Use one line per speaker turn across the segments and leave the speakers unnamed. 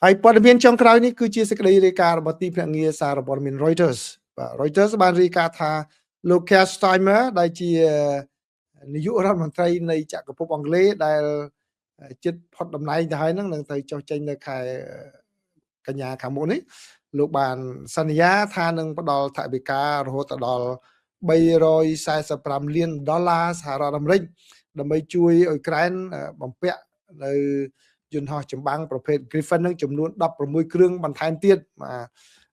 ហើយព័ត៌មានចុងក្រោយនេះគឺជាសេចក្តីរាយការណ៍របស់ទីភ្នាក់ងារសារព័ត៌មាន Reuters បាទ Reuters បានរាយការណ៍ថាលោក Keir Starmer ដែលជានាយករដ្ឋមន្ត្រីនៃចក្រភពអង់គ្លេសដែលជិតផុតតំណែងទៅហើយនឹងទៅចុះចេញនៅខែកញ្ញាខាងមុខនេះលោកបានសន្យាថានឹងផ្ដល់ថវិការហូតដល់$345 លានសហរដ្ឋអាមេរិកដើម្បីជួយអ៊ុយក្រែនបំពាក់នៅយន្តហោះចម្បាំងប្រភេទ Griffin នឹងចំនួន16គ្រឿងបន្ថែមទៀត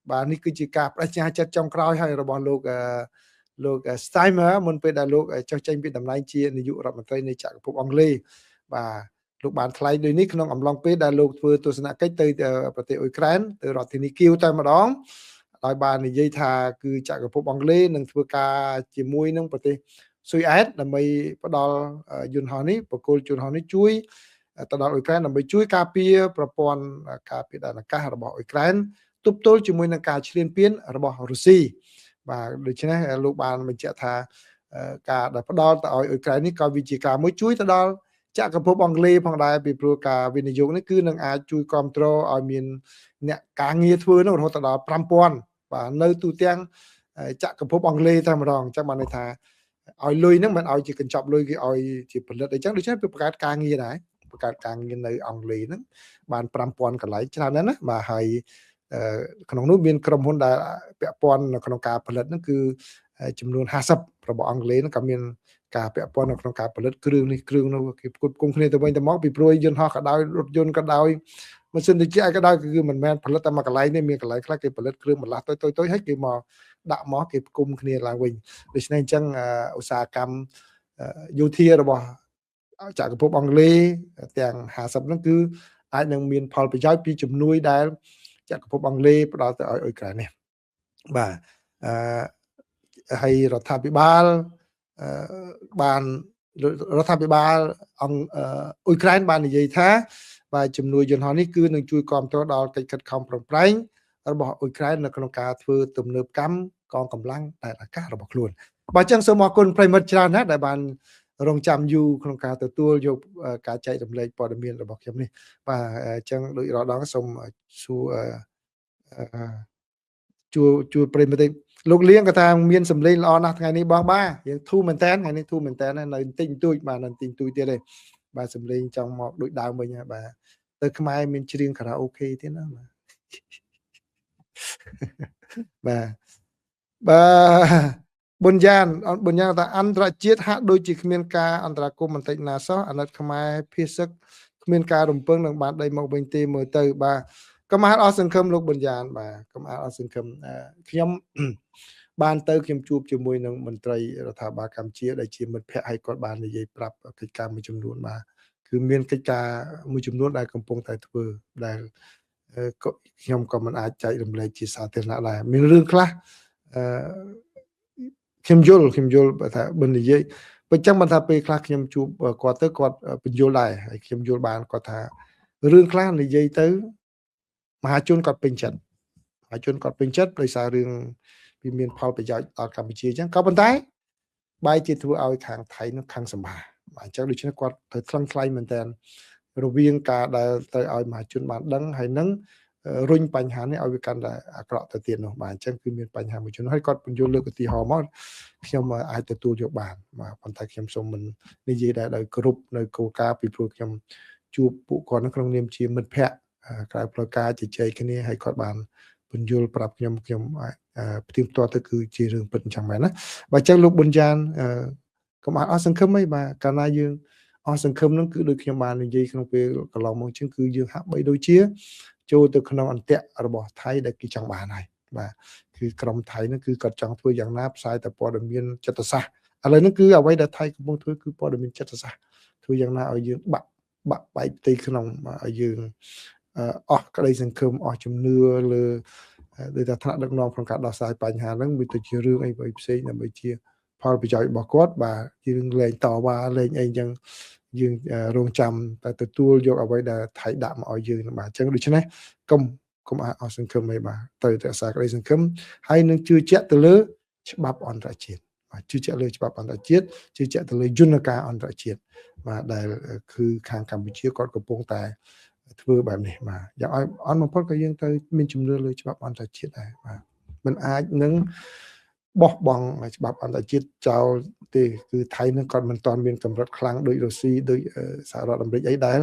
បាទនេះគឺជាការបដិញ្ញាចិត្តចុងក្រោយហើយរបស់លោក Starmer មុនពេលដែលលោកចុះចេញពីតំណែងជានាយករដ្ឋមន្ត្រីនៃចក្រភពអង់គ្លេសបាទលោកបានថ្លែងដូចនេះក្នុងអំឡុងពេលដែលលោកធ្វើទស្សនកិច្ចទៅប្រទេសអ៊ុយក្រែនទៅរដ្ឋធានីគៀវតែម្ដងដោយបាននិយាយថាគឺចក្រភពអង់គ្លេសនឹងធ្វើការជាមួយនឹងប្រទេសស៊ុយអែតដើម្បីផ្ដល់យន្តហោះនេះបកគោលយន្តហោះនេះជួយទៅដល់អ៊ុយក្រែនដើម្បីជួយការពារប្រព័ន្ធការពារដែនអាកាសរបស់អ៊ុយក្រែនទប់ទល់ជាមួយនឹងការឈ្លានពានរបស់រុស្ស៊ីបាទដូច្នេះលោកបានបញ្ជាក់ថាការដែលផ្ដល់ទៅឲ្យអ៊ុយក្រែននេះក៏វាជាការមួយជួយទៅដល់ចក្រភពអង់គ្លេសផងដែរពីព្រោះការវិនិយោគនេះគឺនឹងអាចជួយគ្រប់គ្រងឲ្យមានអ្នកការងារធ្វើនោះរហូតដល់5000បាទនៅទូទាំងចក្រភពអង់គ្លេសតែម្ដងអញ្ចឹងបានន័យថាឲ្យលុយហ្នឹងមិនឲ្យជាកញ្ចប់លុយគេឲ្យជាផលិតអីចឹងដូច្នេះវាបង្កើតការងារដែរបង្កើតការងារនៅអង់គ្លេសហ្នឹងបាន5000កន្លែងច្រើនណាស់ណាបាទហើយក្នុងនោះមានក្រុមហ៊ុនដែលពាក់ព័ន្ធនៅក្នុងការផលិតហ្នឹងគឺចំនួន50របស់អង់គ្លេសហ្នឹងក៏មានការពាក់ព័ន្ធនៅក្នុងការផលិតគ្រឿងនេះគ្រឿងនោះគេផ្គត់ផ្គង់គ្នាទៅវិញទៅមកពីព្រោះយន្តហោះក៏ដោយរថយន្តក៏ដោយម៉ាស៊ីនត្រជាក់ក៏ដោយគឺមិនមែនផលិតតែមួយកន្លែងទេមានកន្លែងខ្លះគេផលិតគ្រឿងបន្លាស់តូចៗហើយគេមកដាក់មកគេផ្គុំគ្នាឡើងវិញដូច្នេះអញ្ចឹងឧស្សាហកម្មយោធារបស់ចក្រភពអង់គ្លេសទាំង50ហ្នឹងគឺអាចនឹងមានផលប្រយោជន៍ពីជំនួយដែលចក្រភពអង់គ្លេសផ្ដល់ទៅឲ្យអ៊ុយក្រែននេះបាទហើយរដ្ឋាភិបាលបានរដ្ឋាភិបាលអ៊ុយក្រែនបាននិយាយថាបាទជំនួយយន្តហោះនេះគឺនឹងជួយគ្រប់គ្រងដល់កិច្ចខិតខំប្រឹងប្រែងរបស់អ៊ុយក្រែននៅក្នុងការធ្វើទំនើបកម្មកងកម្លាំងដែនអាកាសរបស់ខ្លួនបាទអញ្ចឹងសូមអរគុណប្រិមិត្តច្រើនណាស់ដែលបានរងចាំយូរក្នុងការទទួលយកការចែករំលែកព័ត៌មានរបស់ខ្ញុំនេះបាទអញ្ចឹងដូចរាល់ដងសូមសួរជួប្រិមិត្តលោកលៀងក៏ថាមានសម្លេងល្អណាស់ថ្ងៃនេះបងបាទយើងធូរមែនតើថ្ងៃនេះធូរមែនតើនៅបន្តិចបន្តួចបាទនៅបន្តិចបន្តួចទៀតទេបាទសម្លេងចង់មកដូចដើមវិញបាទទៅខ្មែរមានច្រៀងខារ៉ាអូខេទៀតណាបាទបុญញានថាអន្តរជាតិហាក់ដូចជាគ្មានការអន្តរាគមន៍បន្តិចណាសោះអាណិតខ្មែរភាសឹកគ្មានការរំពឹងនឹងបានដីមកវិញទេមើលទៅបាទកុំអត់សង្ឃឹមលោកបុญញានបាទកុំអត់សង្ឃឹមខ្ញុំបានទៅខ្ញុំជួបជាមួយនឹងមន្ត្រីរដ្ឋាភិបាលកម្ពុជាដែលជាមិត្តភ័ក្តិឲ្យគាត់បាននិយាយប្រាប់កិច្ចការមួយចំនួនបាទគឺមានកិច្ចការមួយចំនួនដែលកំពុងតែធ្វើដែលខ្ញុំក៏មិនអាចចែករំលែកជាសាធារណៈដែរមានរឿងខ្លះខ្ញុំយល់ថាបើនិយាយបើចឹងមិនថាពេលខ្លះខ្ញុំជួបគាត់ទៅគាត់បញ្យល់ដែរហើយខ្ញុំយល់បានគាត់ថារឿងខ្លះនិយាយទៅមហាជនគាត់ពេញចិត្តដោយសាររឿងវាមានផលប្រយោជន៍ដល់កម្ពុជាអញ្ចឹងក៏ប៉ុន្តែបែរជាធ្វើឲ្យខាងថៃនោះខាងសម្បាបាទអញ្ចឹងដូច្នេះគាត់ត្រូវថ្លឹងថ្លែងមែនតើរវាងការដែលត្រូវឲ្យមហាជនបានដឹងហើយនឹងរុញបញ្ហានេះឲ្យវាកាន់តែអាក្រក់ទៅទៀតនោះបាទអញ្ចឹងគឺមានបញ្ហាមួយចំនួនហើយគាត់បញ្យល់លើកឧទាហរណ៍មកខ្ញុំអាចទទួលយកបានបាទប៉ុន្តែខ្ញុំសូមមិននិយាយដែរដោយគ្រប់នៅគោលការណ៍ពីព្រោះខ្ញុំជួបពួកគាត់ក្នុងនាមជាមិត្តភ័ក្តិក្រៅផ្លូវការជជែកគ្នាហើយគាត់បានបញ្យល់ប្រាប់ខ្ញុំផ្ទៀងផ្ទាត់ទៅគឺជារឿងពិតអញ្ចឹងមែនណាបើអញ្ចឹងលោកប៊ុនយ៉ានកុំអស់សង្ឃឹមអីបាទកាលណាយើងអស់សង្ឃឹមនឹងគឺដូចខ្ញុំបាននិយាយក្នុងពេលកន្លងមកជាងគឺយើងហាក់បីដូចជាចូលទៅក្នុងអន្ទាក់របស់ថៃដែលគេចង់បានហើយបាទគឺក្រុមថៃហ្នឹងគឺគាត់ចង់ធ្វើយ៉ាងណាផ្សាយតែព័ត៌មានចិត្តសាស្ត្រឥឡូវហ្នឹងគឺអ្វីដែលថៃកំពុងធ្វើគឺព័ត៌មានចិត្តសាស្ត្រធ្វើយ៉ាងណាឲ្យយើងបាក់បែកផ្ទៃក្នុងឲ្យយើងអស់ក្តីសង្ឃឹមអស់ជំនឿលើដោយតែថ្នាក់ដឹកនាំក្នុងការដោះស្រាយបញ្ហាហ្នឹងវាទៅជារឿងអីផ្សេងដើម្បីជាផលប្រយោជន៍របស់គាត់បាទជារឿងលេងតវ៉ាលេងអីចឹងយើងរងចាំតែទទួលយកអ្វីដែលថៃដាក់មកឲ្យយើងបាទអញ្ចឹងដូច្នេះកុំអស់សង្ឃឹមអីបាទត្រូវតែអាសាក្តីសង្ឃឹមហើយនឹងជឿជាក់ទៅលើច្បាប់អន្តរជាតិបាទជឿជាក់លើច្បាប់អន្តរជាតិជឿជាក់ទៅលើយន្តការអន្តរជាតិបាទដែលគឺខាងកម្ពុជាគាត់កំពុងតែ ធ្វើបែបនេះបាទយ៉ាងឲ្យអន់បំផុតក៏យើងទៅមានជំនឿលើច្បាប់អន្តរជាតិដែរបាទมันអាចនឹងបោះបង់ច្បាប់អន្តរជាតិចោលទេគឺថៃនឹងគាត់មិនទាន់មានកម្រិតខ្លាំងដូចរុស្ស៊ីដូចសហរដ្ឋអាមេរិកអីដែល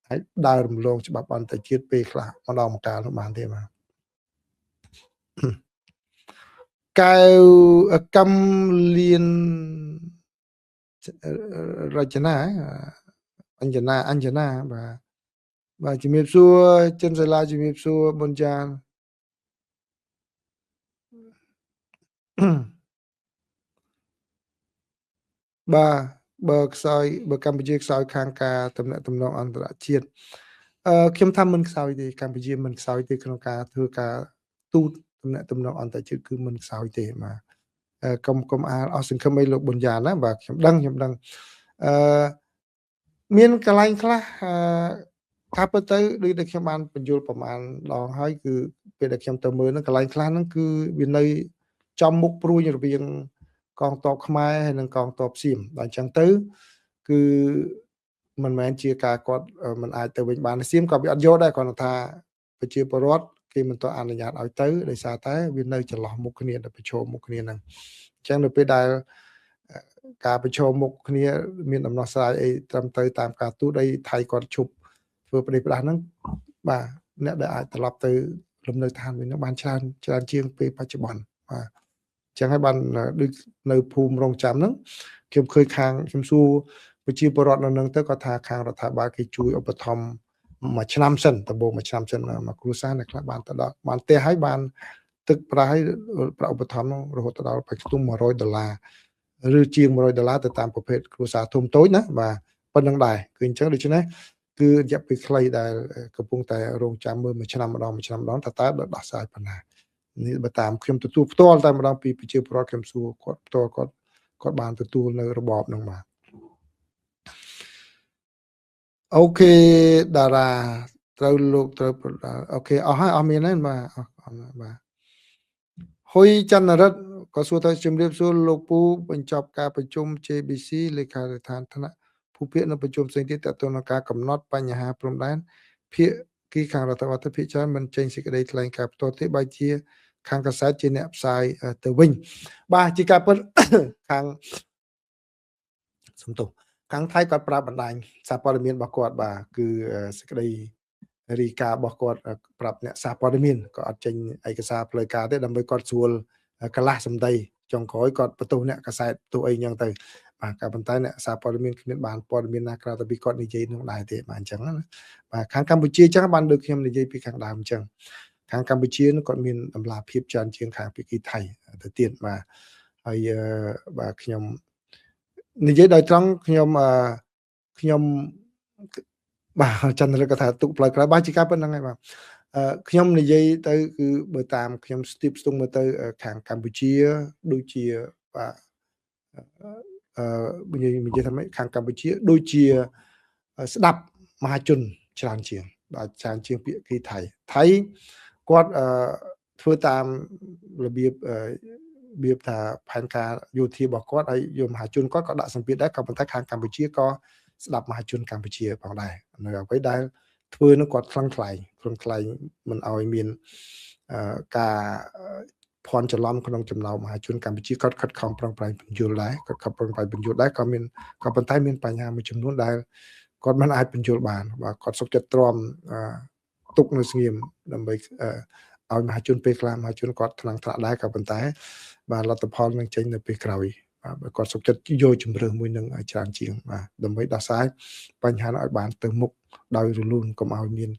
អាចដើររំលងច្បាប់អន្តរជាតិពេលខ្លះម្ដងម្កាលនោះបានទេបាទកៅកំលៀនរចនាអញ្ចនាបាទជំរាបសួរចិនសាឡាជំរាបសួរប៊ុនចានបាទបើខ្សោយបើកម្ពុជាខ្សោយខាងការតំណែងតំណងអន្តរជាតិខ្ញុំថាមិនខ្សោយទេកម្ពុជាមិនខ្សោយទេក្នុងការធ្វើការទូតតំណែងតំណងអន្តរជាតិគឺមិនខ្សោយទេបាទកុំអស់សង្ឃឹមអីលោកប៊ុនយ៉ានណាបាទខ្ញុំដឹងមានកន្លែងខ្លះការពិតទៅដូចដែលខ្ញុំបានបញ្យល់ប្រហែលដងហើយគឺពេលដែលខ្ញុំទៅមើលហ្នឹងកន្លែងខ្លះហ្នឹងគឺវានៅចំមុខព្រួយរវាងកងទ័ពខ្មែរហើយនិងកងទ័ពសៀមដល់អញ្ចឹងទៅគឺមិនមែនជាការគាត់មិនអាចទៅវិញបានសៀមក៏វាអត់យកដែរគាត់ថាប្រជាពលរដ្ឋគេមិនទាន់អនុញ្ញាតឲ្យទៅដោយសារតែវានៅចន្លោះមុខគ្នាដែលប្រឈមមុខគ្នាហ្នឹងអញ្ចឹងនៅពេលដែលការប្រឈមមុខគ្នាមានដំណោះស្រាយអីត្រឹមត្រូវតាមការទូតអីថៃគាត់ឈប់ធ្វើប្រទេសផ្ដាស់ហ្នឹងបាទអ្នកដែលអាចត្រឡប់ទៅលំនៅឋានវិញហ្នឹងបានច្រើនជាងពេលបច្ចុប្បន្នបាទចឹងហើយបានដូចនៅភូមិរងចាំហ្នឹងខ្ញុំឃើញខាងខ្ញុំសួរប្រជាពលរដ្ឋនៅនឹងទៅគាត់ថាខាងរដ្ឋាភិបាលគេជួយឧបត្ថម្ភមួយឆ្នាំសិនដំបូងមួយឆ្នាំសិនមកគ្រួសារអ្នកខ្លះបានទៅដល់បានផ្ទះហើយបានទឹកប្រាក់ហើយប្រាក់ឧបត្ថម្ភនោះរហូតដល់ប្រហែល$100ឬជាង$100ទៅតាមប្រភេទគ្រួសារធំតូចណាបាទប៉ុណ្្នឹងដែរគឺអញ្ចឹងដូច្នេះគឺរយៈពេលខ្លីដែលកំពុងតែរងចាំមើលមួយឆ្នាំម្ដងតើដោះស្រាយប៉ុណ្ណានេះបើតាមខ្ញុំទទួលផ្ទាល់តែម្ដងពីប្រជាពលរដ្ឋខ្ញុំសួរគាត់ផ្ទាល់គាត់បានទទួលនៅរបបហ្នឹងបាទអូខេតារាត្រូវលោកត្រូវអូខេអស់ហើយអស់មានហើយបាទបាទហ៊ុយចន្ទរិទ្ធក៏សួរថាជំរាបសួរលោកពូបញ្ចប់ការប្រជុំ JBC លេខាធិការថ្នាក់ភូភាគនៅប្រជុំផ្សេងទៀតតទៅនឹងការកំណត់បញ្ហាព្រំដែនភាគីខាងរដ្ឋាភិបាលភាគច្រើនមិនចេញសេចក្តីថ្លែងការណ៍ផ្ទាល់ទេបើជាខាងកាសែតជាអ្នកផ្សាយទៅវិញបាទជាការពិតខាងសំទោសខាងថៃគាត់ប្រាប់បណ្ដាញសារព័ត៌មានរបស់គាត់បាទគឺសេចក្តីរីការបស់គាត់ប្រាប់អ្នកសារព័ត៌មានក៏អត់ចេញឯកសារផ្លូវការទេដើម្បីគាត់ស្រួលកន្លះសម្ដីចុងក្រោយគាត់បន្ទោសអ្នកកាសែតទោះអីយ៉ាងទៅបាទក៏ប៉ុន្តែអ្នកសារព័ត៌មានគ្មានបានព័ត៌មានណាក្រៅពីគាត់និយាយនឹងដែរទេបាទអញ្ចឹងណាបាទខាងកម្ពុជាអញ្ចឹងបានដូចខ្ញុំនិយាយពីខាងដើមអញ្ចឹងខាងកម្ពុជាគាត់មានតម្លាភាពច្រើនជាងខាងភាគីថៃទៅទៀតបាទហើយបាទខ្ញុំនិយាយដោយត្រង់ខ្ញុំបាទចន្ទរិទ្ធក៏ថាទុកផ្លូវក្រោយបាទជាការប៉ុណ្្នឹងហើយបាទខ្ញុំនិយាយទៅគឺបើតាមខ្ញុំស្ទាបស្ទង់មើលទៅខាងកម្ពុជាដូចជាបាទនិយាយថាម៉េចខាងកម្ពុជាដូចជាស្ដាប់មហាជនច្រើនជាងបាទច្រើនជាងពាក្យគីថៃគាត់ធ្វើតាមរបៀបថាផែនការយោធារបស់គាត់ហើយយកមហាជនគាត់ក៏ដាក់សម្ពាធដែរក៏ប៉ុន្តែខាងកម្ពុជាក៏ស្ដាប់មហាជនកម្ពុជាផងដែរនៅអ្វីដែលធ្វើនឹងគាត់ខ្លាំងខ្លាយមិនឲ្យមានការភ័ន្តច្រឡំក្នុងចំណោមមហាជនកម្ពុជាគាត់ខិតខំប្រឹងប្រែងបញ្យល់ដែរក៏ប៉ុន្តែមានបញ្ហាមួយចំនួនដែលគាត់មិនអាចបញ្យល់បានបាទគាត់សុខចិត្តទ្រាំទុកនៅស្ងៀមដើម្បីឲ្យមហាជនពេលខ្លះមហាជនគាត់ថ្នាក់ដែរក៏ប៉ុន្តែបាទលទ្ធផលនឹងចេញនៅពេលក្រោយបាទគាត់សុខចិត្តយកជំរឿសមួយនឹងឲ្យច្រើនជាងបាទដើម្បីដោះស្រាយបញ្ហាឲ្យបានទៅមុខដោយរលូនកុំឲ្យមាន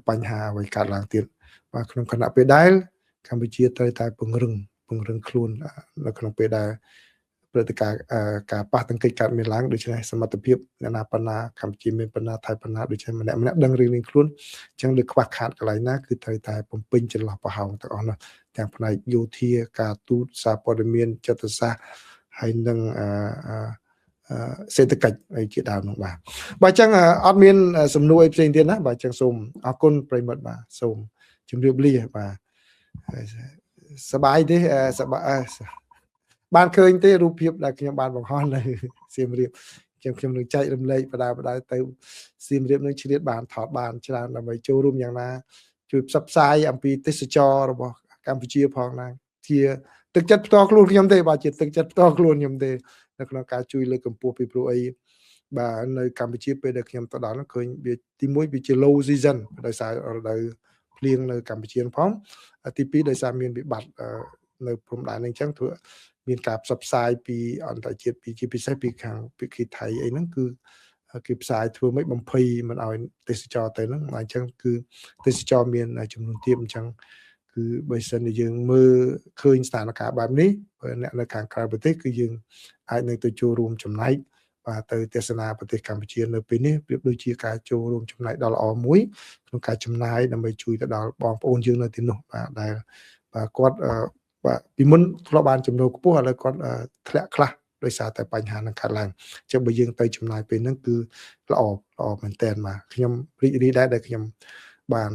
បញ្ហាអ្វីកើតឡើងទៀតបាទក្នុងគណៈពេលដែលកម្ពុជាត្រូវតែពង្រឹងខ្លួននៅក្នុងពេលដែលព្រឹត្តិការណ៍ការប៉ះទង្គិចកើតមានឡើងដូច្នេះសមត្ថភាពអ្នកណាបណ្ណាកម្ពុជាមានបណ្ណាថៃបណ្ណាដូច្នេះម្នាក់ដឹងរឿងនេះខ្លួនអញ្ចឹងលើខ្វះខាតកន្លែងណាគឺត្រូវតែបំពេញចន្លោះប្រហោងទាំងអស់នោះទាំងផ្នែកយោធាការទូតសារព័ត៌មានចិត្តសាស្ត្រហើយនឹងសេដ្ឋកិច្ចអីជាដើមនោះបាទអញ្ចឹងអត់មានសំណួរអីផ្សេងទៀតណាបាទអញ្ចឹងសូមអរគុណប្រិមិត្តបាទសូមជម្រាបលាបាទសប្បាយទេសប្បាយបានឃើញទេរូបភាពដែលខ្ញុំបានបង្ហោះនៅសៀមរាប ខ្ញុំនឹងចែករំលែកបដាទៅសៀមរាបនឹងឆ្លៀតបានថតបានច្រើនដើម្បីចូលរួមយ៉ាងណាជួយផ្សព្វផ្សាយអំពីទេសចររបស់កម្ពុជាផងណាជាទឹកចិត្តផ្ទាល់ខ្លួនខ្ញុំទេបើជាទឹកចិត្តផ្ទាល់ខ្លួនខ្ញុំទេនៅក្នុងការជួយលើកកម្ពស់ពីព្រោះអីបាទនៅកម្ពុជាពេលដែលខ្ញុំទៅដល់នោះឃើញវាទី1វាជា low season ដោយសាររដូវភ្លៀងនៅកម្ពុជាផងទី2ដោយសារមានវិបត្តិនៅព្រំដែនហ្នឹងអញ្ចឹងធ្វើមានការផ្សព្វផ្សាយពីអន្តរជាតិពីជាពិសេសពីខាងពីថៃអីហ្នឹងគឺគេផ្សាយធ្វើមិនបំភ័យមិនឲ្យទេសចរទៅហ្នឹងអញ្ចឹងគឺទេសចរមានចំនួនទាបអញ្ចឹងគឺបើសិនជាយើងមើលឃើញស្ថានភាពបែបនេះអ្នកនៅខាងក្រៅប្រទេសគឺយើងអាចនឹងទៅចូលរួមចំណែកបាទទៅទេសនាប្រទេសកម្ពុជានៅពេលនេះប្រៀបដូចជាការចូលរួមចំណែកដ៏ល្អមួយក្នុងការចំណាយដើម្បីជួយទៅដល់បងប្អូនយើងនៅទីនោះបាទដែលបាទគាត់បាទពីមុនធ្លាប់បានចំណូលខ្ពស់ឥឡូវគាត់ធ្លាក់ខ្លះដោយសារតែបញ្ហានឹងខាត់ឡើងអញ្ចឹងបើយើងទៅចំណាយពេលហ្នឹងគឺល្អមែនតើបាទខ្ញុំរីករាយដែរដែលខ្ញុំបាន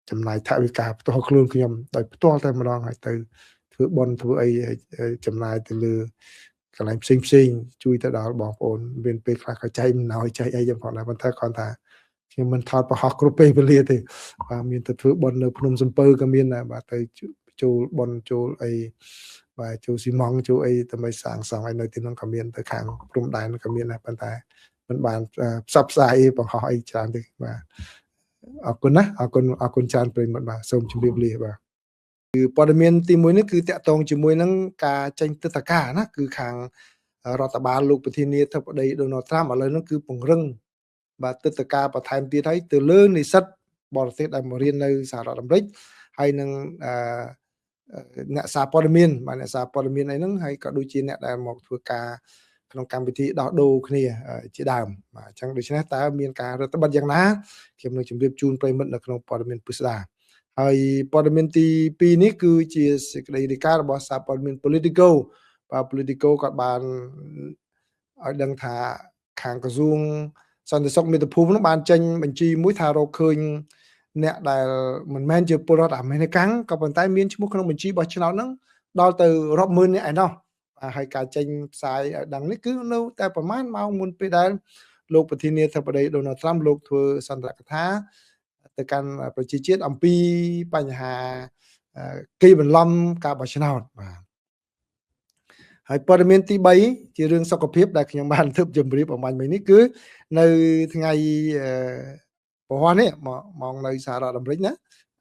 ចំណាយថវិកាផ្ទាល់ខ្លួនខ្ញុំដោយផ្ទាល់តែម្ដងហើយទៅធ្វើបន់ធ្វើអីចំណាយទៅលើកន្លែងផ្សេងជួយទៅដល់បងប្អូនមានពេលខ្លះក៏ចែកមិនឲ្យចែកអីយ៉ាងផងដែរប៉ុន្តែគ្រាន់តែខ្ញុំមិនថតប្រហោះគ្រប់ពេលវេលាទេបាទមានទៅធ្វើបន់នៅភ្នំសំពៅក៏មានដែរបាទទៅចូលបន់ចូលអីបាទចូលស៊ីម៉ង់ចូលអីដើម្បីសាងសង់ឲ្យនៅទីនោះក៏មានទៅខាងព្រំដែនក៏មានដែរប៉ុន្តែមិនបានផ្សព្វផ្សាយបង្ហោះអីច្រើនទេបាទអរគុណណាអរគុណច្រើនប្រិយមិត្តបាទសូមជម្រាបលាបាទគឺព័ត៌មានទី1នេះគឺតាក់ទងជាមួយនឹងការចេញទិដ្ឋាការណាគឺខាងរដ្ឋបាលលោកប្រធានាធិបតីដូណាល់ត្រាំឥឡូវនេះគឺពង្រឹងបាទទិដ្ឋាការបន្ថែមទៀតហើយទៅលើនិស្សិតបរទេសដែលមករៀននៅសហរដ្ឋអាមេរិកហើយនឹងអ្នកសារព័ត៌មានបាទអ្នកសារព័ត៌មានអីហ្នឹងហើយក៏ដូចជាអ្នកដែលមកធ្វើការក្នុងកម្មវិធីដោះដូរគ្នាជាដើមបាទអញ្ចឹងដូច្នេះតើមានការរដ្ឋបတ်យ៉ាងណាខ្ញុំនឹងជម្រាបជូនប្រិយមិត្តនៅក្នុងព័ត៌មានពិស្ដាហើយព័ត៌មានទី2នេះគឺជាសេចក្តីរាយការណ៍របស់សារព័ត៌មាន Politico បាទ Politico គាត់បានឲ្យដឹងថាខាងក្រសួងសន្តិសុខមាតុភូមិនោះបានចេញបញ្ជីមួយថារកឃើញអ្នកដែលមិនមែនជាពលរដ្ឋអាមេរិកក៏ប៉ុន្តែមានឈ្មោះក្នុងបញ្ជីបោះឆ្នោតហ្នឹងដល់ទៅរាប់ម៉ឺននាក់ឯណោះហើយការចេញផ្សាយឲ្យដឹងនេះគឺនៅតែប្រហែលម៉ោងមុនពេលដែលលោកប្រធានាធិបតីដូណាល់ត្រាំលោកធ្វើសន្ទរកថាទៅកាន់ប្រជាជាតិអំពីបញ្ហាគេបន្លំការបោះឆ្នោតបាទហើយព័ត៌មានទី3ជារឿងសុខភាពដែលខ្ញុំបានធ្វើជម្រាបអំបញ្ញមិញនេះគឺនៅថ្ងៃព្រោះនេះម៉ោងនៅសហរដ្ឋអាមេរិកណា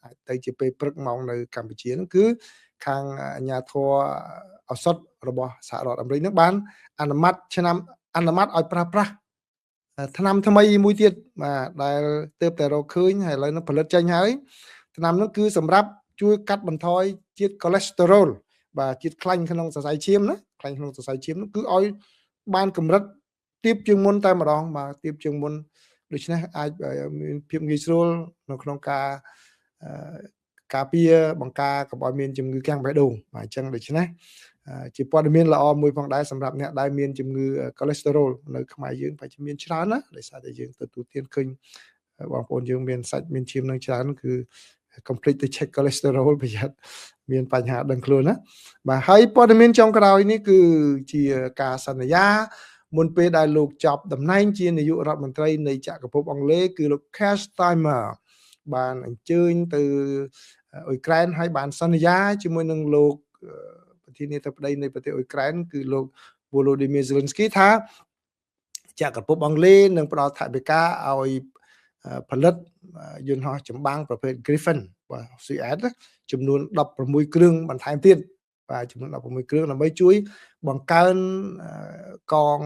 អាចទៅជាពេលព្រឹកម៉ោងនៅកម្ពុជាហ្នឹងគឺខាងអាជ្ញាធរឱសថរបស់សហរដ្ឋអាមេរិកហ្នឹងបានអនុម័តឲ្យប្រើប្រាស់ថ្នាំថ្មីមួយទៀតបាទដែលទើបតែរកឃើញហើយឥឡូវនេះផលិតចេញហើយថ្នាំនោះគឺសម្រាប់ជួយកាត់បន្ថយជាតិកូលេស្តេរ៉ុលបាទជាតិខ្លាញ់ក្នុងសរសៃឈាមណាខ្លាញ់ក្នុងសរសៃឈាមនោះគឺឲ្យបានកម្រិតទាបជាងមុនតែម្ដងបាទទាបជាងមុនដូច្នេះអាចមានភាពងាយស្រួលនៅក្នុងការពារបង្ការកុំឲ្យមានជំងឺកាំងបេះដូងបាទអញ្ចឹងដូច្នេះជាព័ត៌មានល្អមួយផងដែរសម្រាប់អ្នកដែលមានជំងឺកូលេស្តេរ៉ុលនៅខ្មែរយើងប្រហែលមានច្រើនណាដោយសារតែយើងទទួលទានឃើញបងប្អូនយើងមានសាច់មានឈាមនឹងច្រើនគឺ complete ទៅ check cholesterol ប្រយ័ត្នមានបញ្ហាដឹងខ្លួនណាបាទហើយព័ត៌មានចុងក្រោយនេះគឺជាការសន្យាមុនពេលដែលលោកចាប់តំណែងជានាយករដ្ឋមន្ត្រីនៃចក្រភពអង់គ្លេសគឺលោក Keir Starmer បានអញ្ជើញទៅអ៊ុយក្រែនហើយបានសន្យាជាមួយនឹងលោកប្រធានាធិបតីនៃប្រទេសអ៊ុយក្រែនគឺលោក Volodymyr Zelensky ថាចក្រភពអង់គ្លេសនឹងផ្ដល់ថវិកាឲ្យផលិតយន្តហោះចម្បាំងប្រភេទ Griffin បាទ CS ចំនួន16គ្រឿងបន្ថែមទៀតបាទចំនួន16គ្រឿងដើម្បីជួយបង្កើនកង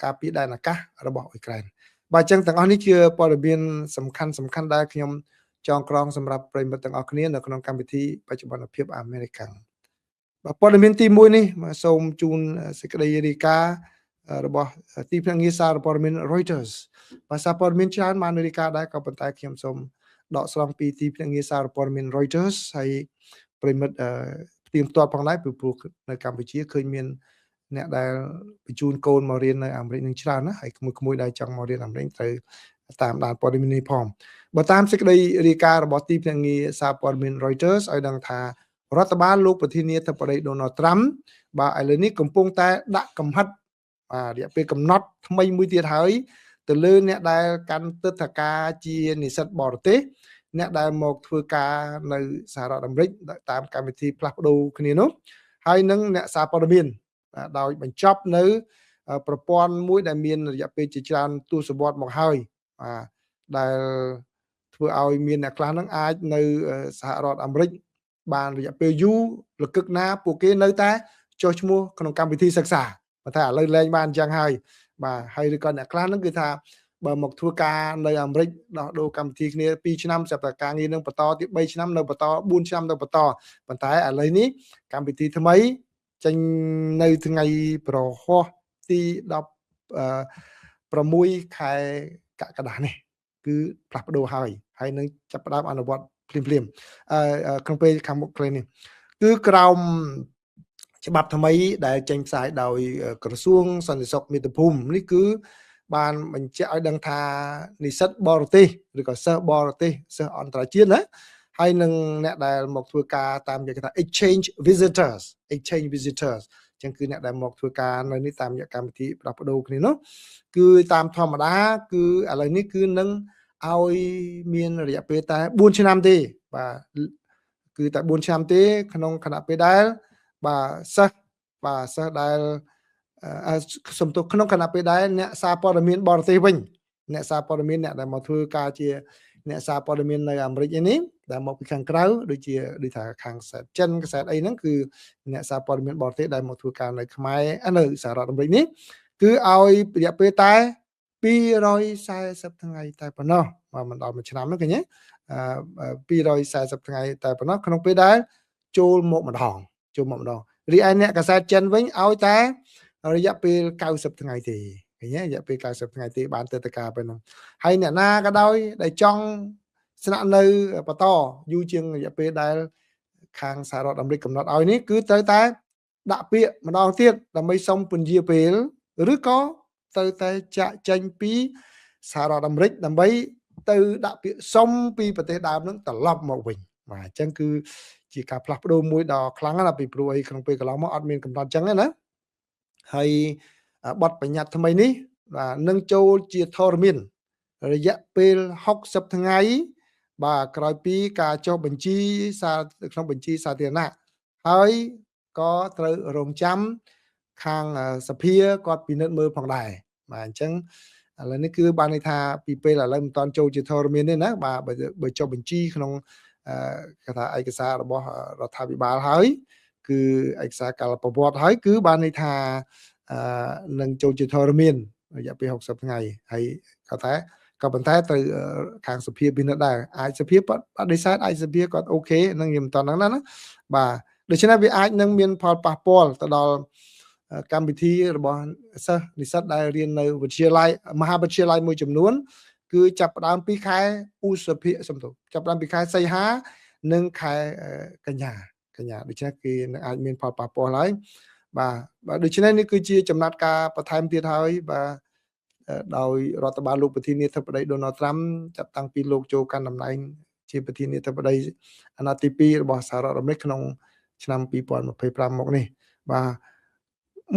ការពារដែនអាកាសរបស់អ៊ុយក្រែនបាទអញ្ចឹងទាំងអស់នេះជាព័ត៌មានសំខាន់ដែលខ្ញុំចងក្រងសម្រាប់ប្រិយមិត្តទាំងអស់គ្នានៅក្នុងកម្មវិធីបច្ចុប្បន្នភាពអាមេរិកបាទព័ត៌មានទី1នេះសូមជូនសេចក្តីរាយការណ៍របស់ទីភ្នាក់ងារសារព័ត៌មាន Reuters បាទសារព័ត៌មានច្រើនបានរាយការណ៍ដែរក៏ប៉ុន្តែខ្ញុំសូមដកស្រង់ពីទីភ្នាក់ងារសារព័ត៌មាន Reuters ហើយប្រិមិត្តផ្ទៀងផ្ទាត់ផងដែរពីព្រោះនៅកម្ពុជាឃើញមានអ្នកដែលបញ្ជូនកូនមករៀននៅអាមេរិកនឹងច្រើនណាហើយក្មួយដែលចង់មករៀនអាមេរិកត្រូវតាមដានព័ត៌មាននេះផងបើតាមសេចក្តីរាយការណ៍របស់ទីភ្នាក់ងារសារព័ត៌មាន Reuters ឲ្យដឹងថារដ្ឋបាលលោកប្រធានាធិបតី Donald Trump បាទឥឡូវនេះកំពុងតែដាក់កំហិត រយៈពេលកំណត់ថ្មីមួយទៀតហើយទៅលើអ្នកដែលកាន់ទិដ្ឋាការជានិស្សិតបរទេសអ្នកដែលមកធ្វើការនៅសហរដ្ឋអាមេរិកតាមកម្មវិធីផ្លាស់ប្ដូរគ្នានោះហើយនឹងអ្នកសារព័ត៌មានដោយបញ្ចប់នៅប្រព័ន្ធមួយដែលមានរយៈពេលជាច្រើនទសវត្សរ៍មកហើយដែលធ្វើឲ្យមានអ្នកខ្លះនឹងអាចនៅសហរដ្ឋអាមេរិកបានរយៈពេលយូរលកឹកណាពួកគេនៅតែចុះឈ្មោះក្នុងកម្មវិធីសិក្សាប៉ុន្តែឥឡូវលែងបានអញ្ចឹងហើយបាទហើយឬក៏អ្នកខ្លះហ្នឹងគឺថាបើមកធ្វើការនៅអាមេរិកដោះដូរកម្មវិធីគ្នា2ឆ្នាំសម្រាប់ការងារនឹងបន្តទៀត3ឆ្នាំនៅបន្ត4ឆ្នាំនៅបន្តប៉ុន្តែឥឡូវនេះកម្មវិធីថ្មីចេញនៅថ្ងៃប្រហោះទី16ខែកក្កដានេះគឺផ្លាស់ប្ដូរហើយនឹងចាប់ផ្ដើមអនុវត្តភ្លាមក្នុងពេលខាងមុខខ្លីនេះគឺក្រោមច្បាប់ថ្មីដែលចេញផ្សាយដោយក្រសួងសន្តិសុខមាតុភូមិនេះគឺបានបញ្ជាក់ឲ្យដឹងថានិស្សិតបរទេសឬក៏សិស្សបរទេសសិស្សអន្តរជាតិណាហើយនឹងអ្នកដែលមកធ្វើការតាមគេថា exchange visitors អញ្ចឹងគឺអ្នកដែលមកធ្វើការនៅនេះតាមរយៈកម្មវិធីផ្លាស់ប្ដូរគ្នានោះគឺតាមធម្មតាគឺឥឡូវនេះគឺនឹងឲ្យមានរយៈពេលតែ4ឆ្នាំទេបាទគឺតែ4ឆ្នាំទេក្នុងខណៈពេលដែលបាទសិស្សដែលសំទោសក្នុងខណៈពេលដែលអ្នកសារព័ត៌មានបរទេសវិញអ្នកសារព័ត៌មានអ្នកដែលមកធ្វើការជាអ្នកសារព័ត៌មាននៅអាមេរិកនេះដែលមកពីខាងក្រៅដូចថាខាងចិនកសែតអីហ្នឹងគឺអ្នកសារព័ត៌មានបរទេសដែលមកធ្វើការនៅខ្មែរនៅសហរដ្ឋអាមេរិកនេះគឺឲ្យរយៈពេលតែ240ថ្ងៃតែប៉ុណ្ណោះមកមិនដល់1ឆ្នាំហ្នឹងឃើញទេ240ថ្ងៃតែប៉ុណ្ណោះក្នុងពេលដែលចូលមកម្ដងរីឯអ្នកកសែតចិនវិញឲ្យតែរយៈពេល90ថ្ងៃទេឃើញទេរយៈពេល90ថ្ងៃទេបានទៅការពេលហ្នឹងហើយអ្នកណាក៏ដោយដែលចង់ស្នាក់នៅបន្តយូរជាងរយៈពេលដែលខាងសហរដ្ឋអាមេរិកកំណត់ឲ្យនេះគឺត្រូវតែដាក់ពាក្យម្ដងទៀតដើម្បីសុំពន្យាពេលឬក៏ត្រូវតែចាក់ចេញពីសហរដ្ឋអាមេរិកដើម្បីទៅដាក់ពាក្យសុំពីប្រទេសដើមហ្នឹងត្រឡប់មកវិញបាទអញ្ចឹងគឺជាការផ្លាស់ប្ដូរមួយដ៏ខ្លាំងណាស់ពីព្រោះអីក្នុងពេលកន្លងមកអត់មានកំណត់អញ្ចឹងណាហើយបទបញ្ញត្តិថ្មីនេះបាទនឹងចូលជាធរមានរយៈពេល60ថ្ងៃបាទក្រោយពីការចុះបញ្ជីក្នុងបញ្ជីសាធារណៈហើយក៏ត្រូវរងចាំខាងសភាគាត់ពិនិត្យមើលផងដែរបាទអញ្ចឹងឥឡូវនេះគឺបានន័យថាពីពេលឥឡូវមិនតាន់ចូលជាធរមានទេណាបាទបើចុះបញ្ជីក្នុងគេថាឯកសាររបស់រដ្ឋាភិបាលហើយគឺឯកសារកាលប្រវត្តិហើយគឺបានន័យថានឹងចូលជាធរមានរយៈពេល60ថ្ងៃហើយគាត់ថាក៏ប៉ុន្តែត្រូវខាងសភាពិនិត្យដែរអាចសភាបដិសេធអាចសភាគាត់អូខេនឹងខ្ញុំមិនតន់ហ្នឹងណាបាទដូច្នេះវាអាចនឹងមានផលប៉ះពាល់ទៅដល់កម្មវិធីរបស់សិស្សនិស្សិតដែលរៀននៅវិទ្យាល័យមហាវិទ្យាល័យមួយចំនួនគឺចាប់ផ្ដើមពីខែឧសភាចាប់ផ្ដើមពីខែសីហានិងខែកញ្ញាដូច្នេះគេនឹងអាចមានផលប៉ះពាល់ហើយបាទដូច្នេះនេះគឺជាចំណាត់ការបន្ថែមទៀតហើយបាទដោយរដ្ឋបាលលោកប្រធានាធិបតី Donald Trump ចាប់តាំងពីលោកចូលកាន់តំណែងជាប្រធានាធិបតីអាណត្តិទី2របស់សហរដ្ឋអាមេរិកក្នុងឆ្នាំ2025មកនេះបាទ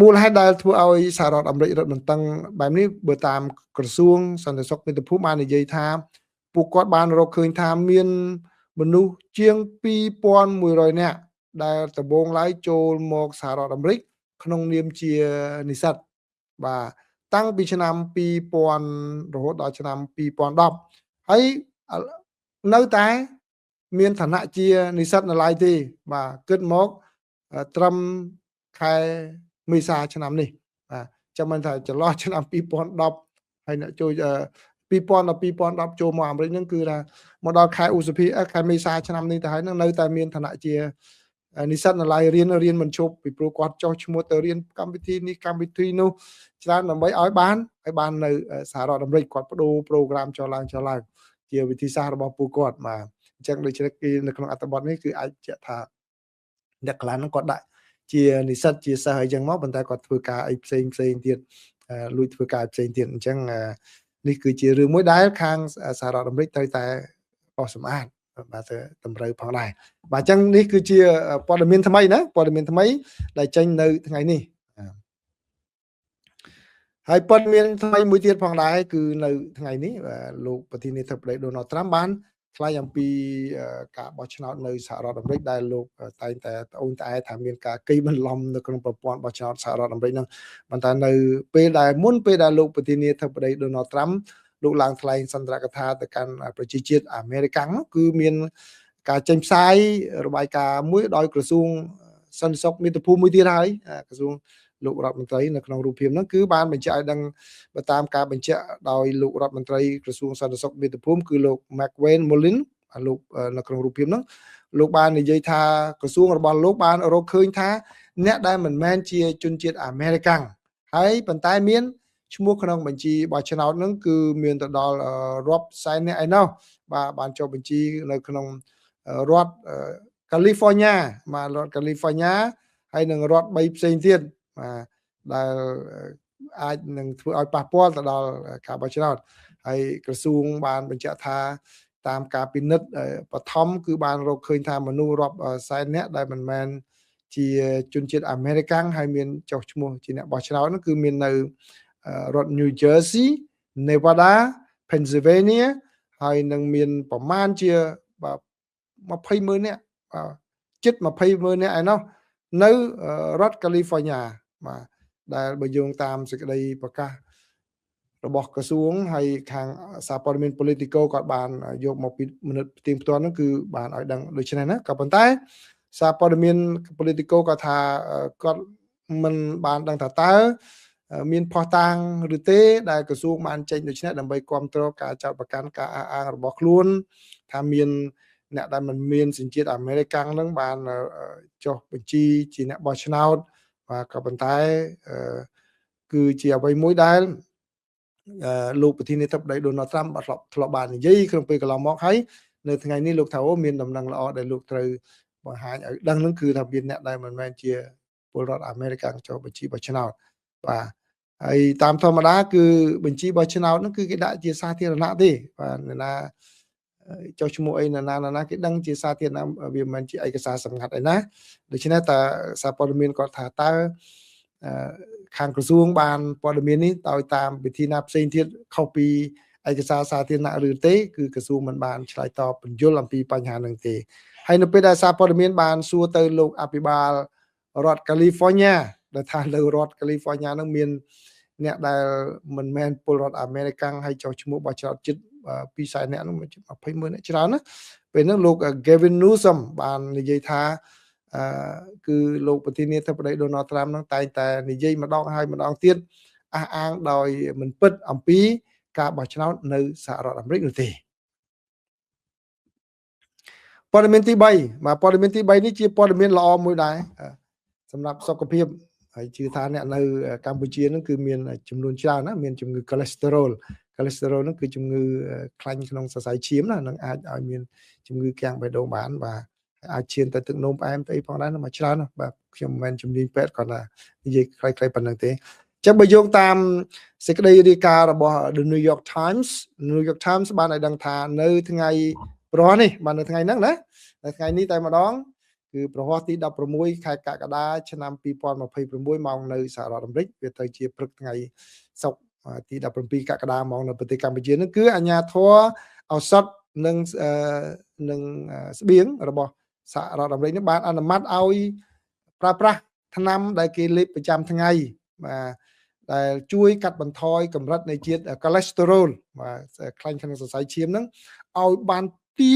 មូលហេតុដែលធ្វើឲ្យសហរដ្ឋអាមេរិករឹតបន្តឹងបែបនេះបើតាមក្រសួងសន្តិសុខមាតុភូមិបាននិយាយថាពួកគាត់បានរកឃើញថាមានមនុស្សជាង2100នាក់ដែលដំបូងឡើយចូលមកសហរដ្ឋអាមេរិកក្នុងនាមជានិស្សិតបាទតាំងពីឆ្នាំ2000រហូតដល់ឆ្នាំ2010ហើយនៅតែមានឋានៈជានិស្សិតនៅឡើយទេបាទគិតមកត្រឹមខែមេសាឆ្នាំនេះបាទចាំមិនថាចន្លោះឆ្នាំ2010ហើយអ្នកចូល2000ដល់2010ចូលមកអាមេរិកហ្នឹងគឺថាមកដល់ខែឧសភាខែមេសាឆ្នាំនេះទៅហើយហ្នឹងនៅតែមានឋានៈជានិស្សិតនៅឡើយរៀនមិនឈប់ពីព្រោះគាត់ចុះឈ្មោះទៅរៀនកម្មវិធីនេះកម្មវិធីនោះច្រើនដើម្បីឲ្យបាននៅសហរដ្ឋអាមេរិកគាត់បដូរប្រូក្រាមចុះឡើងជាវិធីសាស្ត្ររបស់ពួកគាត់បាទអញ្ចឹងដូចជាគេនៅក្នុងអត្ថបទនេះគឺអាចជាក់ថាអ្នកខ្លះហ្នឹងគាត់ដាក់ជានិស្សិតជាសិស្សអីចឹងមកប៉ុន្តែគាត់ធ្វើការអីផ្សេងទៀតលួចធ្វើការផ្សេងទៀតអញ្ចឹងនេះគឺជារឿងមួយដែលខាងសហរដ្ឋអាមេរិកត្រូវតែបោះសម្អាតបាទទៅតម្រូវផងដែរបាទអញ្ចឹងនេះគឺជាព័ត៌មានថ្មីណាព័ត៌មានថ្មីដែលចេញនៅថ្ងៃនេះ ហើយប៉ុនមានថ្មីមួយទៀតផងដែរគឺនៅថ្ងៃនេះលោកប្រធានាធិបតី Donald Trump បានថ្លែងអំពីការបោះឆ្នោតនៅសហរដ្ឋអាមេរិកដែលលោកតែងតែត្អូញត្អែថាមានការកេងបន្លំនៅក្នុងប្រព័ន្ធបោះឆ្នោតសហរដ្ឋអាមេរិកហ្នឹងប៉ុន្តែនៅពេលដែលមុនពេលដែលលោកប្រធានាធិបតី Donald Trump លោកឡើងថ្លែងសន្ទរកថាទៅកាន់ប្រជាជាតិអាមេរិកគឺមានការចេញផ្សាយរបាយការណ៍មួយដោយក្រសួងសន្តិសុខមាតុភូមិមួយទៀតហើយក្រសួងលោករដ្ឋមន្ត្រីនៅក្នុងរូបភាពហ្នឹងគឺបានបញ្ជាក់ឲ្យដឹងបើតាមការបញ្ជាក់ដោយលោករដ្ឋមន្ត្រីក្រសួងសន្តិសុខមាតុភូមិគឺលោក McWayne Mullin លោកនៅក្នុងរូបភាពហ្នឹងលោកបាននិយាយថាក្រសួងរបស់លោកបានរកឃើញថាអ្នកដែលមិនមែនជាជនជាតិអាមេរិកហើយប៉ុន្តែមានឈ្មោះក្នុងបញ្ជីបោះឆ្នោតហ្នឹងគឺមានទៅដល់រាប់សែនអ្នកឯណោះបាទបានចុះបញ្ជីនៅក្នុងរដ្ឋ California បាទរដ្ឋ California ហើយនឹងរដ្ឋ3ផ្សេងទៀតបាទដែលអាចនឹងធ្វើឲ្យប៉ះពាល់ទៅដល់ការបោះឆ្នោតហើយក្រសួងបានបញ្ជាក់ថាតាមការពិនិត្យបឋមគឺបានរកឃើញថាមនុស្សរាប់សែននាក់ដែលមិនមែនជាជនជាតិអាមេរិកហើយមានចុះឈ្មោះជាអ្នកបោះឆ្នោតនោះគឺមាននៅរដ្ឋ New Jersey, Nevada, Pennsylvania ហើយនឹងមានប្រមាណជា20,000នាក់ជិត20,000នាក់ឯណោះនៅរដ្ឋ California បាទដែលបើយោងតាមសេចក្តីប្រកាសរបស់ក្រសួងហើយខាងសារព័ត៌មាន Politico គាត់បានយកមកពីមនុស្សផ្ទៀងផ្ទាត់ហ្នឹងគឺបានឲ្យដឹងដូច្នេះណាក៏ប៉ុន្តែសារព័ត៌មាន Politico គាត់ថាគាត់មិនបានដឹងថាតើមានផុសតាងឬទេដែលក្រសួងបានចេញដូច្នេះដើម្បីគ្រប់គ្រងការចោទប្រកាន់ការអះអាងរបស់ខ្លួនថាមានអ្នកដែលមិនមានសញ្ជាតិអាមេរិកហ្នឹងបានចុះបញ្ជីជាអ្នកបោះឆ្នោតបាទក៏ប៉ុន្តែគឺជាអ្វីមួយដែលលោកប្រធានាធិបតី Donald Trump ធ្លាប់បាននិយាយក្នុងពេលកន្លងមកហើយនៅថ្ងៃនេះលោកថាអូមានដំណឹងល្អដែលលោកត្រូវបង្ហាញឲ្យដឹងហ្នឹងគឺថាមានអ្នកដែលមិនមែនជាពលរដ្ឋអាមេរិកចុះបញ្ជីបោះឆ្នោតបាទហើយតាមធម្មតាគឺបញ្ជីបោះឆ្នោតហ្នឹងគឺគេដាក់ជាសាធារណៈទេបាទណាចុះឈ្មោះអីណាគេដឹងជាសាធារណៈវាមិនមែនជាឯកសារសម្ងាត់អីណាដូច្នេះតើសារព័ត៌មានគាត់ថាតើខាងក្រសួងបានព័ត៌មាននេះដោយតាមវិធីណាផ្សេងទៀតខុសពីឯកសារសាធារណៈឬទេគឺក្រសួងមិនបានឆ្លើយតបបញ្យល់អំពីបញ្ហានឹងទេហើយនៅពេលដែលសារព័ត៌មានបានសួរទៅលោកអភិបាលរដ្ឋ California ដែលថានៅរដ្ឋ California នឹងមានអ្នកដែលមិនមែនពលរដ្ឋអាមេរិកហើយចុះឈ្មោះបោះឆ្នោតជិត200,000នាក់នោះ20,000នាក់ច្រើនណាពេលហ្នឹងលោក Gavin Newsom បាននិយាយថាគឺលោកប្រធានាធិបតី Donald Trump នឹងតែងតែនិយាយម្ដងហើយម្ដងទៀតអះអាងដោយមិនពិតអំពីការបោះឆ្នោតនៅសហរដ្ឋអាមេរិកនោះទេព័ត៌មានទី3បាទព័ត៌មានទី3នេះជាព័ត៌មានល្អមួយដែរសម្រាប់សុខភាពហើយជឿថាអ្នកនៅកម្ពុជានឹងគឺមានចំនួនច្រើនណាមានជំងឺ cholesterol ហ្នឹងគឺជំងឺខ្លាញ់ក្នុងសរសៃឈាមណានឹងអាចឲ្យមានជំងឺគាំងបេះដូងបានបាទអាចឈានទៅទឹកនោមផ្អែមទៅអីផងដែរមកច្រើនបាទខ្ញុំមិនមែនជំនាញពេទ្យគាត់ថានិយាយខ្លីៗប៉ុណ្្នឹងទេចឹងបើយោងតាមសេចក្តីរាយការណ៍របស់ The New York Times បានឲ្យដឹងថានៅថ្ងៃប្រហ័សនេះបាទនៅថ្ងៃហ្នឹងណានៅថ្ងៃនេះតែម្ដងគឺប្រហ័សទី16ខែកក្កដាឆ្នាំ2026ម៉ោងនៅសហរដ្ឋអាមេរិកវាទៅជាព្រឹកថ្ងៃសុក្រទី17កក្កដាម៉ោងនៅប្រទេសកម្ពុជានឹងគឺអាជ្ញាធរឱសថនិងស្បៀងរបស់សហរដ្ឋអាមេរិកនេះបានអនុម័តឲ្យប្រើប្រាស់ថ្នាំដែលគេលេបប្រចាំថ្ងៃបាទដែលជួយកាត់បន្ថយកម្រិតនៃជាតិ cholesterol បាទខ្លាញ់ក្នុងសរសៃឈាមហ្នឹងឲ្យបានទា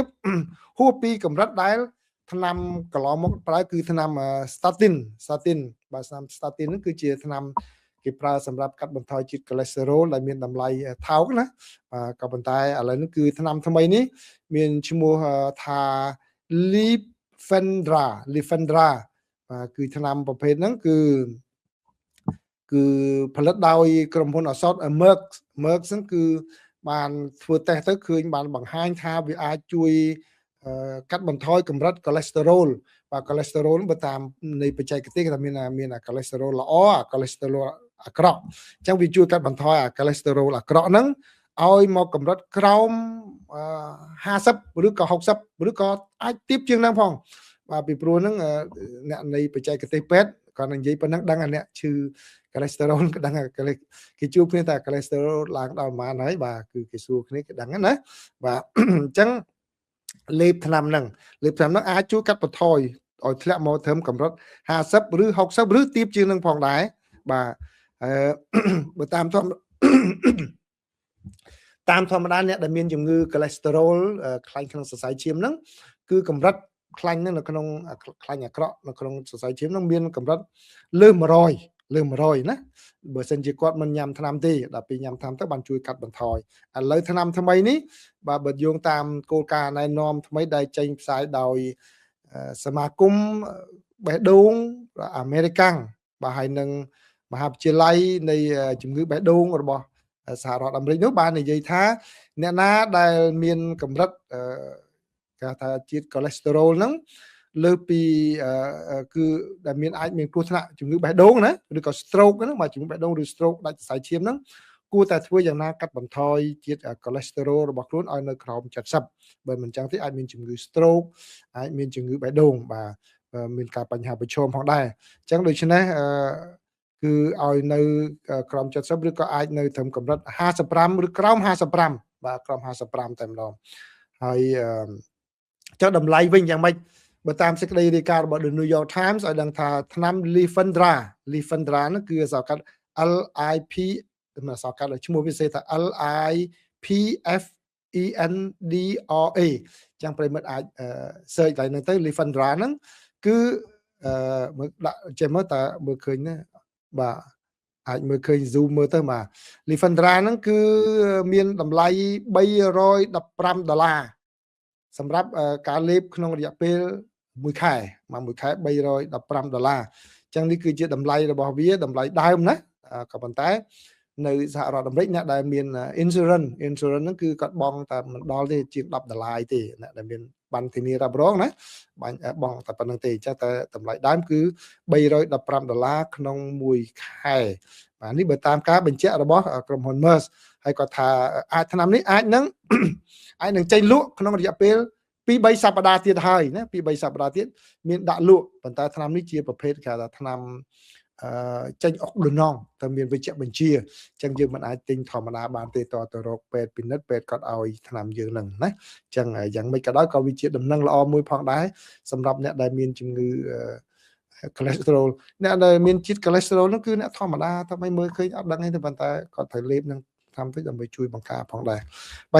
បហួសពីកម្រិតដែលថ្នាំកន្លងមកប្រើគឺថ្នាំ statin បាទថ្នាំ statin ហ្នឹងគឺជាថ្នាំគេប្រើសម្រាប់កាត់បន្ថយជាតិ cholesterol ដែលមានតម្លៃថោកណាបាទក៏ប៉ុន្តែឥឡូវនេះគឺថ្នាំថ្មីនេះមានឈ្មោះថា Lifendra បាទគឺថ្នាំប្រភេទហ្នឹងគឺផលិតដោយក្រុមហ៊ុនឱសថ Merck ហ្នឹងគឺបានធ្វើតេស្តទៅឃើញបានបង្ហាញថាវាអាចជួយកាត់បន្ថយកម្រិត cholesterol បាទ cholesterol បើតាមនៃបច្ចេកទេសគេថាមាន cholesterol ល្អ cholesterol អាក្រក់អញ្ចឹងវាជួយកាត់បន្ថយអា cholesterol អាក្រក់ហ្នឹងឲ្យមកកម្រិតក្រោម50ឬក៏60ឬក៏អាចទាបជាងហ្នឹងផងបាទពីព្រោះហ្នឹងអ្នកនៃបច្ចេកទេសពេទ្យ còn anh giấy phần năng đăng anh nè chứ cholesterol cái đăng cái chụp này ta cholesterol lang đau mà nói bà cứ cái xu cái đăng á và chẳng leap tham năng ai chú cắt bật thôi ở theo mô thơm cầm rốt hà sấp rứ học sấp rứ tiếp chương năng phòng đái bà bữa tam thom តាមធម្មតាអ្នកដែលមានជំងឺ cholesterol ខ្លាញ់ក្នុងសរសៃឈាមហ្នឹងគឺកម្រិតខ្លាញ់នៅក្នុងខ្លាញ់អាក្រក់នៅក្នុងសរសៃឈាមហ្នឹងមានកម្រិតលើ100ណាបើសិនជាគាត់មិនញ៉ាំថ្នាំទេដល់ពេលញ៉ាំថ្នាំទៅបានជួយកាត់បន្ថយឥឡូវថ្នាំថ្មីនេះបាទបើយោងតាមគោលការណ៍ណែនាំថ្មីដែលចេញផ្សាយដោយសមាគមបេះដូងអាមេរិកាំងបាទហើយនឹងមហាវិទ្យាល័យនៃជំងឺបេះដូងរបស់សហរដ្ឋអាមេរិកនោះបាននិយាយថាអ្នកណាដែលមានកម្រិតគេថាជាតិ cholesterol ហ្នឹងលើពីគឺដែលមានអាចមានគ្រោះថ្នាក់ជំងឺបេះដូងណាឬក៏ stroke ហ្នឹងបាទជំងឺបេះដូងឬ stroke ដាច់សរសៃឈាមហ្នឹងគួរតែធ្វើយ៉ាងណាកាត់បន្ថយជាតិ cholesterol របស់ខ្លួនឲ្យនៅក្រោម70បើមិនចឹងទេអាចមានជំងឺ stroke អាចមានជំងឺបេះដូងបាទមានការបញ្ហាប្រឈមផងដែរអញ្ចឹងដូច្នេះគឺឲ្យនៅក្រោម70ឬក៏អាចនៅត្រឹមកម្រិត55ឬក្រោម55បាទក្រោម55តែម្ដងហើយចុះតម្លៃវិញយ៉ាងម៉េចបើតាមសេចក្តីរាយការណ៍របស់ The New York Times ឲ្យដឹងថាថ្នាំ Lifendra ហ្នឹងគឺអក្សរកាត់ LIP អក្សរកាត់ឈ្មោះវាសេថា LIPFENDRA ចឹងប្រិមិត្តអាច search ឡើងទៅ Lifendra ហ្នឹងគឺមើលដាក់ចេះមើលតើមើលឃើញណាបាទអាចមើលឃើញ zoom មើលទៅបាទ Lifendra ហ្នឹងគឺមានតម្លៃ$315សម្រាប់ការលេបក្នុងរយៈពេល1ខែមួយខែ$315អញ្ចឹងនេះគឺជាតម្លៃរបស់វាតម្លៃដើមណាក៏ប៉ុន្តែនៅសហរដ្ឋអាមេរិកអ្នកដែលមាន insurance ហ្នឹងគឺគាត់បង់តែមិនដល់ទេជាង$10ទេអ្នកដែលមានបានធានារ៉ាប់រងណាបាញ់បង់តែប៉ុណ្្នឹងទេអញ្ចឹងតែតម្លៃដើមគឺ$315ក្នុង1ខែបាទនេះបើតាមការបញ្ជាក់របស់ក្រុមហ៊ុន Merck ហើយគាត់ថាអាចថ្នាំនេះអាចនឹងចេញលក់ក្នុងរយៈពេល2-3 សប្តាហ៍ទៀតហើយណា2-3 សប្តាហ៍ទៀតមានដាក់លក់ប៉ុន្តែថ្នាំនេះជាប្រភេទគេថាថ្នាំចេញអុកដូណងតែមានវិជ្ជបញ្ជាអញ្ចឹងយើងមិនអាចទិញធម្មតាបានទេតទៅរកពេទ្យពិនិត្យពេទ្យគាត់ឲ្យថ្នាំយើងហ្នឹងណាអញ្ចឹងយ៉ាងម៉េចក៏ដោយក៏វាជាដំណឹងល្អមួយផងដែរសម្រាប់អ្នកដែលមានជំងឺcholesterol អ្នកដែលមានជាតិ cholesterol ហ្នឹងគឺអ្នកធម្មតាតែមិនមើលឃើញអត់ដឹងទេប៉ុន្តែគាត់ត្រូវលេបនឹងថ្នាំទៅដើម្បីជួយបង្ការផងដែរ